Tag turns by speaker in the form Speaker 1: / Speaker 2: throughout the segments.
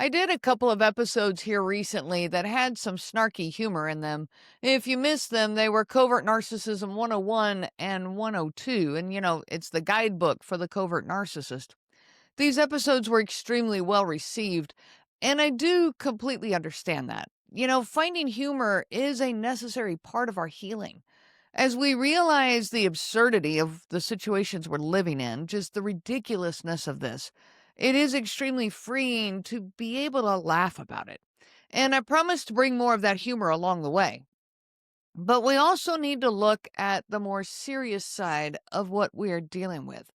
Speaker 1: I did a couple of episodes here recently that had some snarky humor in them. If you missed them, they were Covert Narcissism 101 and 102. And, it's the guidebook for the covert narcissist. These episodes were extremely well received, and I do completely understand that. Finding humor is a necessary part of our healing. As we realize the absurdity of the situations we're living in, just the ridiculousness of this, it is extremely freeing to be able to laugh about it. And I promise to bring more of that humor along the way. But we also need to look at the more serious side of what we are dealing with.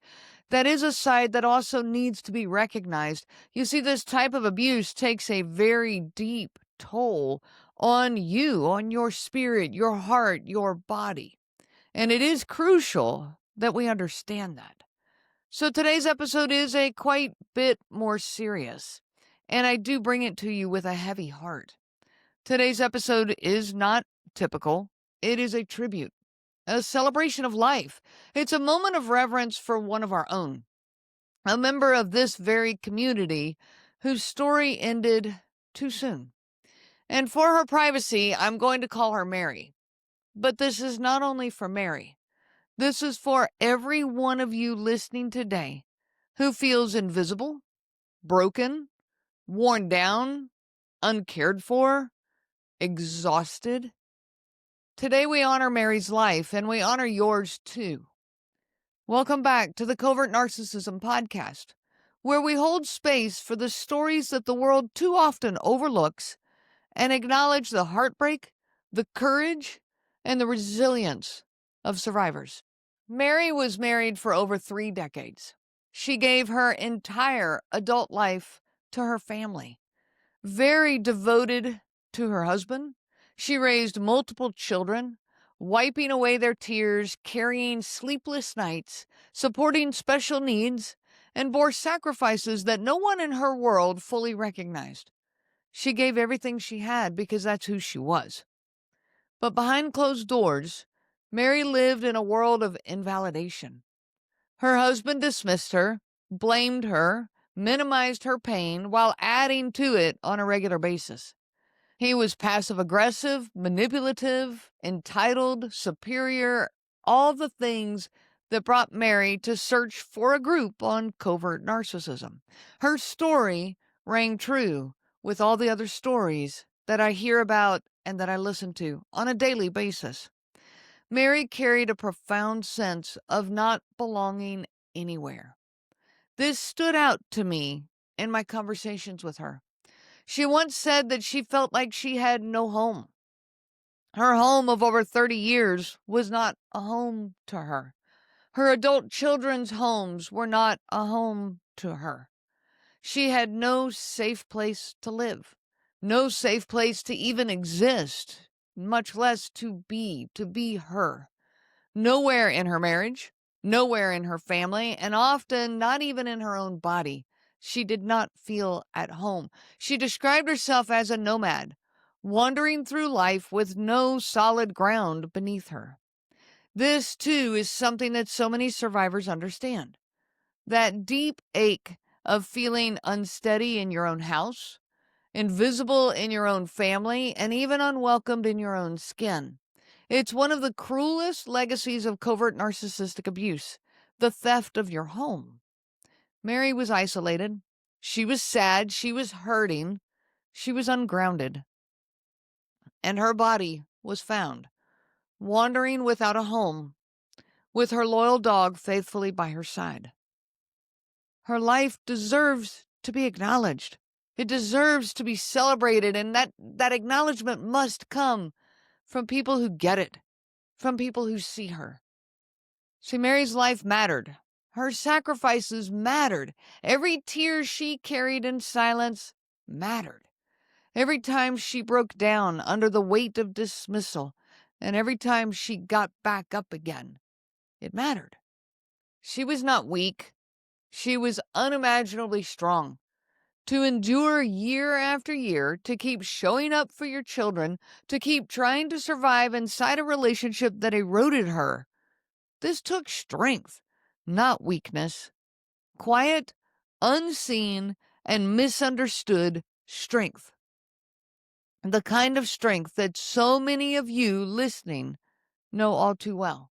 Speaker 1: That is a side that also needs to be recognized. You see, this type of abuse takes a very deep toll on you, on your spirit, your heart, your body. And it is crucial that we understand that. So today's episode is a quite bit more serious, and I do bring it to you with a heavy heart. Today's episode is not typical. It is a tribute, a celebration of life. It's a moment of reverence for one of our own, a member of this very community whose story ended too soon. And for her privacy, I'm going to call her Mary. But this is not only for Mary. This is for every one of you listening today who feels invisible, broken, worn down, uncared for, exhausted. Today we honor Mary's life, and we honor yours too. Welcome back to the Covert Narcissism podcast, where we hold space for the stories that the world too often overlooks and acknowledge the heartbreak, the courage, and the resilience of survivors. Mary was married for over 3 decades. She gave her entire adult life to her family. Very devoted to her husband, she raised multiple children, wiping away their tears, carrying sleepless nights, supporting special needs, and bore sacrifices that no one in her world fully recognized. She gave everything she had because that's who she was. But behind closed doors, Mary lived in a world of invalidation. Her husband dismissed her, blamed her, minimized her pain while adding to it on a regular basis. He was passive aggressive, manipulative, entitled, superior, all the things that brought Mary to search for a group on covert narcissism. Her story rang true with all the other stories that I hear about and that I listen to on a daily basis. Mary carried a profound sense of not belonging anywhere. This stood out to me in my conversations with her. She once said that she felt like she had no home. Her home of over 30 years was not a home to her. Her adult children's homes were not a home to her. She had no safe place to live, no safe place to even exist, much less to be her. Nowhere in her marriage, nowhere in her family, and often not even in her own body. She did not feel at home. She described herself as a nomad, wandering through life with no solid ground beneath her. This, too, is something that so many survivors understand. That deep ache of feeling unsteady in your own house, invisible in your own family, and even unwelcomed in your own skin. It's one of the cruelest legacies of covert narcissistic abuse, the theft of your home. Mary was isolated. She was sad. She was hurting. She was ungrounded. And her body was found, wandering without a home, with her loyal dog faithfully by her side. Her life deserves to be acknowledged. It deserves to be celebrated, and that acknowledgement must come from people who get it, from people who see her. See, Mary's life mattered. Her sacrifices mattered. Every tear she carried in silence mattered. Every time she broke down under the weight of dismissal, and every time she got back up again, it mattered. She was not weak. She was unimaginably strong. To endure year after year, to keep showing up for your children, to keep trying to survive inside a relationship that eroded her. This took strength, not weakness. Quiet, unseen, and misunderstood Strength. The kind of strength that so many of you listening know all too well.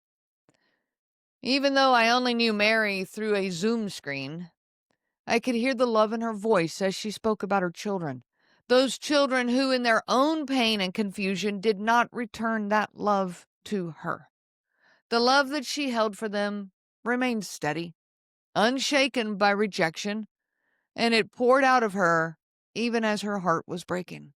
Speaker 1: Even though I only knew Mary through a Zoom screen, I could hear the love in her voice as she spoke about her children. Those children who, in their own pain and confusion, did not return that love to her. The love that she held for them remained steady, unshaken by rejection, and it poured out of her even as her heart was breaking.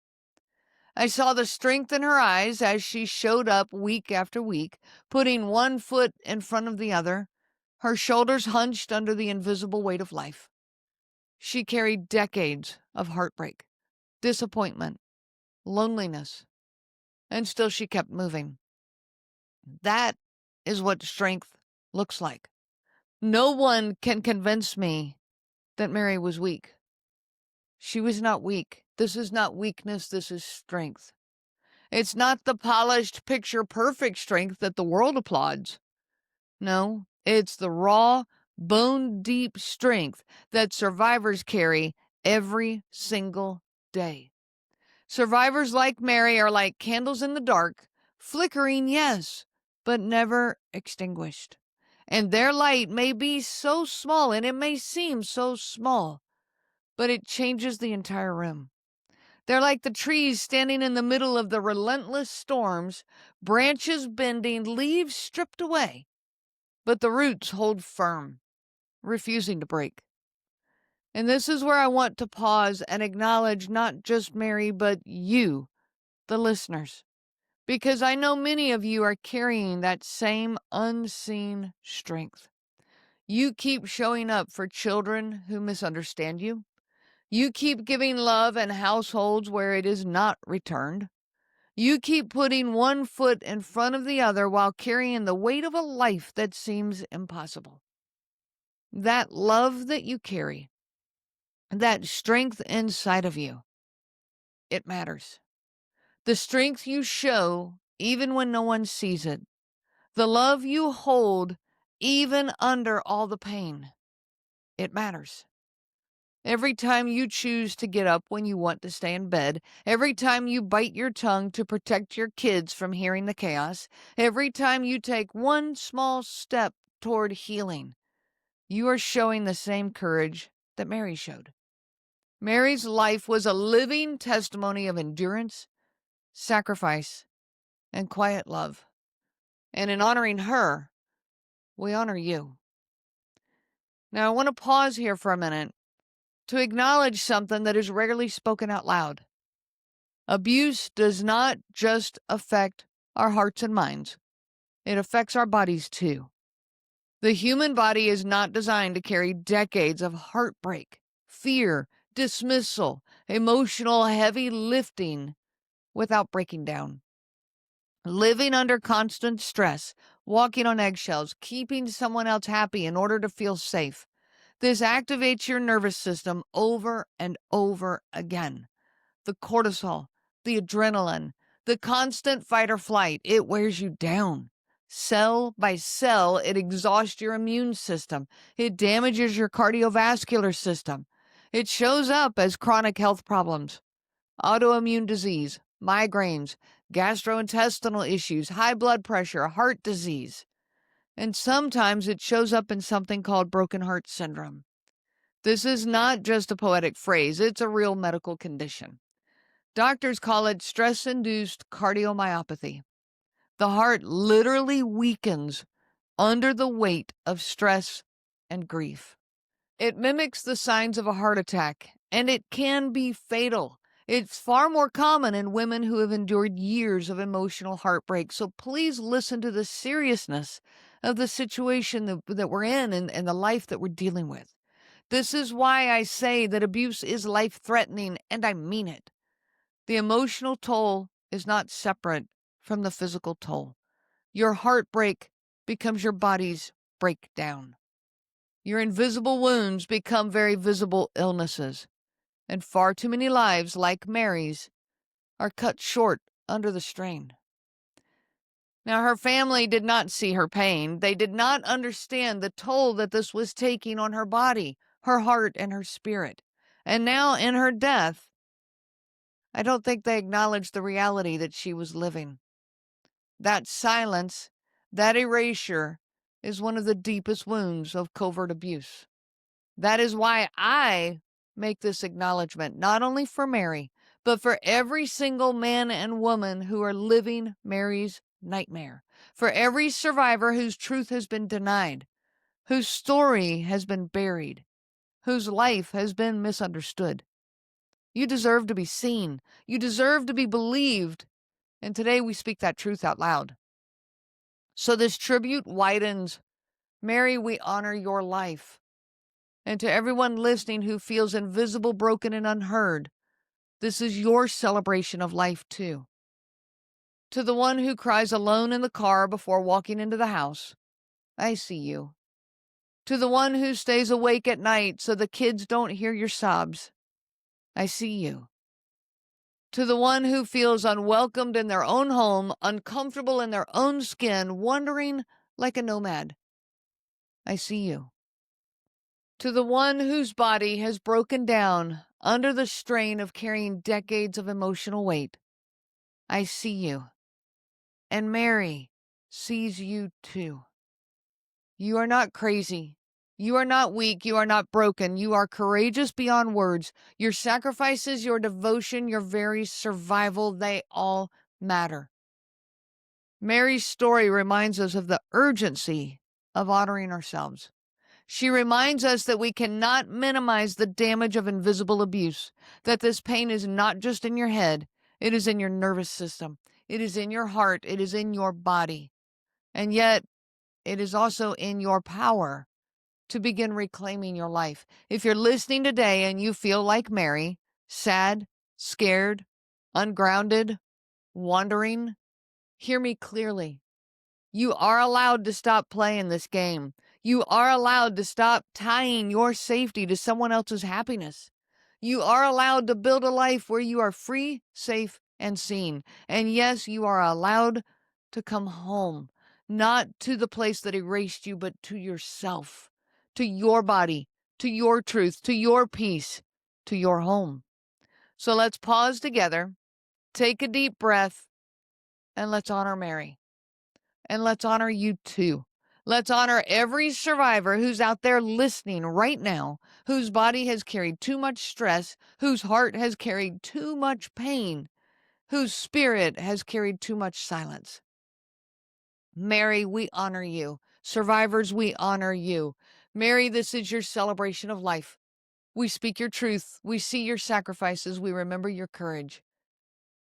Speaker 1: I saw the strength in her eyes as she showed up week after week, putting one foot in front of the other, her shoulders hunched under the invisible weight of life. She carried decades of heartbreak, disappointment, loneliness, and still she kept moving. That is what strength looks like. No one can convince me that Mary was weak. She was not weak. This is not weakness, this is strength. It's not the polished, picture-perfect strength that the world applauds. No, it's the raw, bone-deep strength that survivors carry every single day. Survivors like Mary are like candles in the dark, flickering, yes, but never extinguished. And their light may be so small, and it may seem so small, but it changes the entire room. They're like the trees standing in the middle of the relentless storms, branches bending, leaves stripped away, but the roots hold firm, refusing to break. And this is where I want to pause and acknowledge not just Mary, but you, the listeners, because I know many of you are carrying that same unseen strength. You keep showing up for children who misunderstand you. You keep giving love in households where it is not returned. You keep putting one foot in front of the other while carrying the weight of a life that seems impossible. That love that you carry, that strength inside of you, it matters. The strength you show even when no one sees it. The love you hold even under all the pain, it matters. Every time you choose to get up when you want to stay in bed, every time you bite your tongue to protect your kids from hearing the chaos, every time you take one small step toward healing, you are showing the same courage that Mary showed. Mary's life was a living testimony of endurance, sacrifice, and quiet love. And in honoring her, we honor you. Now, I want to pause here for a minute to acknowledge something that is rarely spoken out loud. Abuse does not just affect our hearts and minds. It affects our bodies too. The human body is not designed to carry decades of heartbreak, fear, dismissal, emotional heavy lifting without breaking down. Living under constant stress, walking on eggshells, keeping someone else happy in order to feel safe. This activates your nervous system over and over again. The cortisol, the adrenaline, the constant fight or flight, it wears you down. Cell by cell, it exhausts your immune system. It damages your cardiovascular system. It shows up as chronic health problems, autoimmune disease, migraines, gastrointestinal issues, high blood pressure, heart disease. And sometimes it shows up in something called broken heart syndrome. This is not just a poetic phrase, it's a real medical condition. Doctors call it stress-induced cardiomyopathy. The heart literally weakens under the weight of stress and grief. It mimics the signs of a heart attack, and it can be fatal. It's far more common in women who have endured years of emotional heartbreak. So please listen to the seriousness of the situation that we're in and the life that we're dealing with. This is why I say that abuse is life-threatening, and I mean it. The emotional toll is not separate from the physical toll. Your heartbreak becomes your body's breakdown. Your invisible wounds become very visible illnesses. And far too many lives, like Mary's, are cut short under the strain. Now, her family did not see her pain. They did not understand the toll that this was taking on her body, her heart, and her spirit. And now, in her death, I don't think they acknowledged the reality that she was living. That silence, that erasure, is one of the deepest wounds of covert abuse. That is why I make this acknowledgement, not only for Mary, but for every single man and woman who are living Mary's nightmare, for every survivor whose truth has been denied, whose story has been buried, whose life has been misunderstood. You deserve to be seen. You deserve to be believed. And today we speak that truth out loud. So this tribute widens. Mary, we honor your life. And to everyone listening who feels invisible, broken, and unheard, this is your celebration of life too. To the one who cries alone in the car before walking into the house, I see you. To the one who stays awake at night so the kids don't hear your sobs, I see you. To the one who feels unwelcomed in their own home, uncomfortable in their own skin, wandering like a nomad, I see you. To the one whose body has broken down under the strain of carrying decades of emotional weight, I see you. And Mary sees you too. You are not crazy. You are not weak. You are not broken. You are courageous beyond words. Your sacrifices, your devotion, your very survival, they all matter. Mary's story reminds us of the urgency of honoring ourselves. She reminds us that we cannot minimize the damage of invisible abuse, that this pain is not just in your head, it is in your nervous system, it is in your heart, it is in your body. And yet, it is also in your power to begin reclaiming your life. If you're listening today and you feel like Mary, sad, scared, ungrounded, wandering, hear me clearly. You are allowed to stop playing this game. You are allowed to stop tying your safety to someone else's happiness. You are allowed to build a life where you are free, safe, and seen. And yes, you are allowed to come home, not to the place that erased you, but to yourself, to your body, to your truth, to your peace, to your home. So let's pause together, take a deep breath, and let's honor Mary. And let's honor you too. Let's honor every survivor who's out there listening right now, whose body has carried too much stress, whose heart has carried too much pain, whose spirit has carried too much silence. Mary, we honor you. Survivors, we honor you. Mary, this is your celebration of life. We speak your truth. We see your sacrifices. We remember your courage.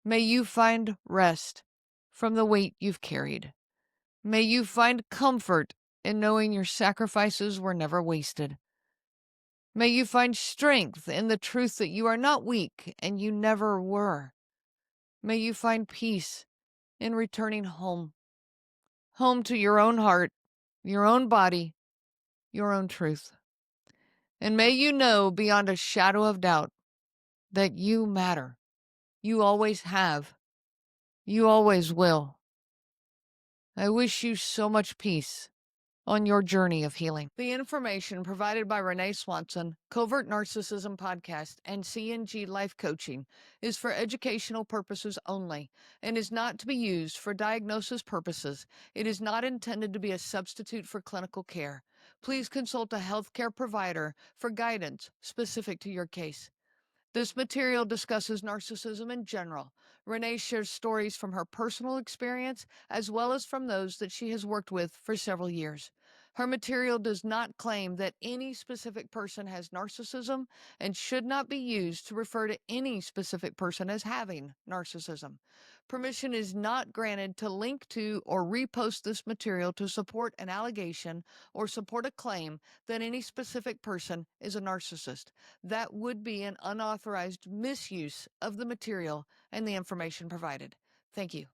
Speaker 1: May you find rest from the weight you've carried. May you find comfort in knowing your sacrifices were never wasted. May you find strength in the truth that you are not weak and you never were. May you find peace in returning home. Home to your own heart, your own body, your own truth. And may you know beyond a shadow of doubt that you matter. You always have. You always will. I wish you so much peace on your journey of healing. The information provided by Renee Swanson, Covert Narcissism Podcast, and CNG Life Coaching is for educational purposes only and is not to be used for diagnosis purposes. It is not intended to be a substitute for clinical care. Please consult a healthcare provider for guidance specific to your case. This material discusses narcissism in general. Renee shares stories from her personal experience as well as from those that she has worked with for several years. Her material does not claim that any specific person has narcissism and should not be used to refer to any specific person as having narcissism. Permission is not granted to link to or repost this material to support an allegation or support a claim that any specific person is a narcissist. That would be an unauthorized misuse of the material and the information provided. Thank you.